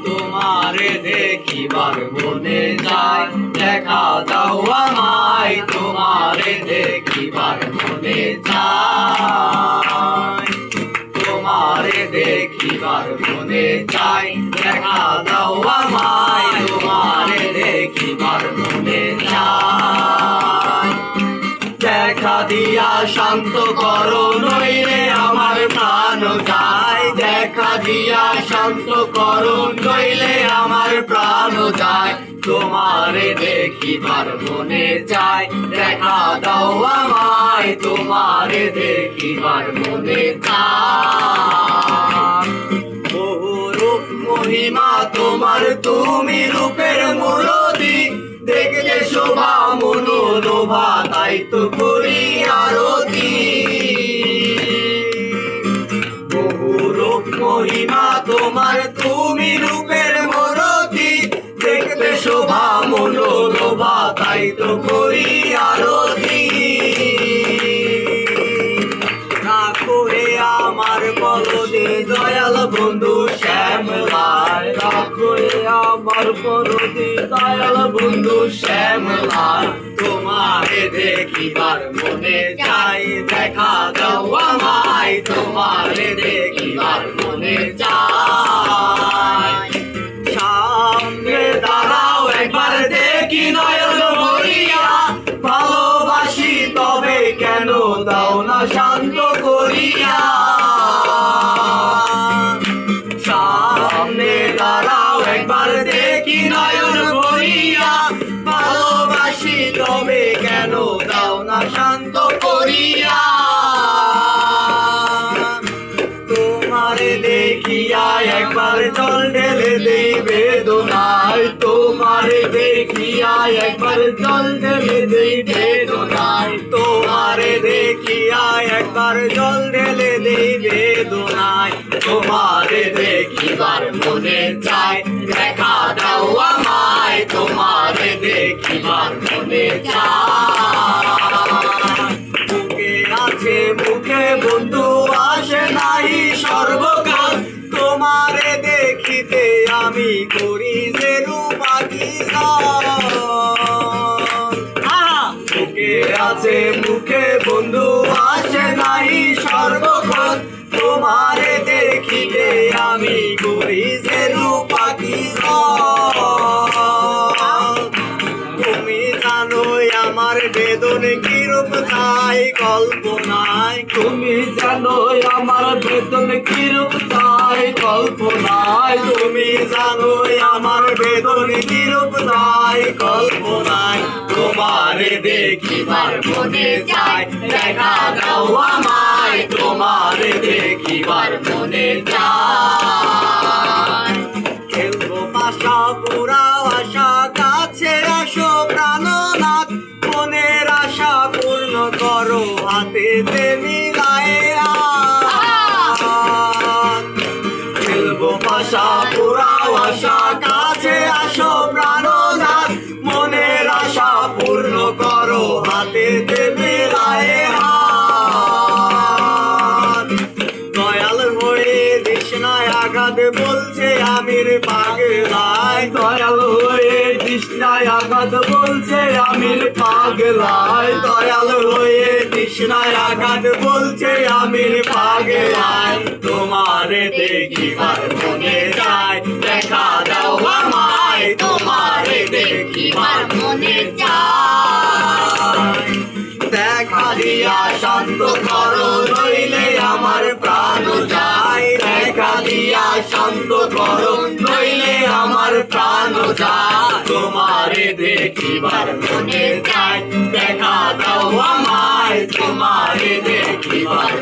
তোমারে দেখিবার মনে যায়, দেখা দাও আমায়, তোমারে দেখিবার মনে যায়। তোমারে দেখিবার মনে যায়, দেখা দাও আমায়, তোমারে দেখিবার মনে যায়। দেখা দিয়া শান্ত করো নইলে আমার প্রাণ যায়, দেখা দিয়া শান্ত করো নইলে আমার প্রাণ যায়। তোমারে দেখিবার মনে যায়, দেখা দাও আমায়, তোমারে দেখিবার মনে যায়। বহু রূপ মহিমা তোমার, তুমি রূপের মুরতি, দেখলে শোভা মনোলোভা, তাই তো করি আরতি। বহু রূপ মহিমা তোমার, তুমি রূপের মুরতি, দেখলে শোভা মনোলোভা, তাই তো করি আরতি। রাখো হে আমার পরদে দয়াল বন্ধু শ্যামলাল, রাখো হে আমার পরদে দয়াল বন্ধু শ্যামলাল। তোমারে দেখিবার মনে যায়, দেখা দাও আমায়, তোমারে দেখিবার মনে যায়। সামনে দাঁড়াও একবার দেখি নয়ন ভরিয়া, ভালোবাসি তবে কেন দাও না শান্ত করিয়া। সামনে দাঁড়াও একবার দেখি নয়ন ভরিয়া, ভালোবাসি তবে কেন দাও না শান্ত করিয়া। তোমারে দেখিয়া একবার জল ঢেলে দেই বেদনায়, তোমারে দেখিয়া একবার জল ঢেলে দেই বেদনায়। তোমারে দেখিয়া একবার জল ঢেলে দেই বেদনায়। তোমারে দেখিবার মনে চায়, দেখা দাও আমায়, তোমারে দেখিবার মনে চায়। বুকে আছে মুখে বন্ধু আসে নাই সর্বকাল, তোমারে দেখিতে আমি করি যে রূপাকি বুকে আছে মুখে বন্ধু আসে নাই সর্বক্ষণ, তোমারে দেখিতে আমি করি যে রূপাকি। তুমি জানোই আমার বেদন কি রূপ চাই কল্পনায়, তুমি জানোই আমার বেদন কি রূপ চাই কল্পনায়। তুমি জানোই আমার বেদন কি রূপ চাই কল্পনায়। তোমারে দেখিবার মনে চায়, দেখা দাও আমায়, তোমারে দেখিবার মনে চায়। খেলবো পাশা পুরাও আশা, কাছে আসো প্রাণনাথ, মনের আশা পূর্ণ করো হাতেতে মিলায়ে হাত। খেলবো পাশা পুরাও আশা, কাছে আসো প্রাণনাথ, মনের আশা পূর্ণ করো হাতেতে মিলায়ে হাত। দয়াল হয়ে তৃষ্ণায় আঘাত বলছে আমির পাগলায়, দয়াল হয়ে তৃষ্ণায় আঘাত বলছে আমির পাগলায়। দয়াল হয়ে তৃষ্ণায় আঘাত বলছে আমির পাগলায়। তোমারে দেখিবার মনে যায়, দেখা দাও আমায়, তোমারে দেখিবার মনে যায়। দেখা দিয়া শান্ত করো নইলে আমার প্রাণ যায়, দেখা দিয়া শান্ত করো নইলে আমার প্রাণ যায়। তোমারে দেখিবার মনে যায়, দেখা দাও আমায়, তোমারে দেখিবার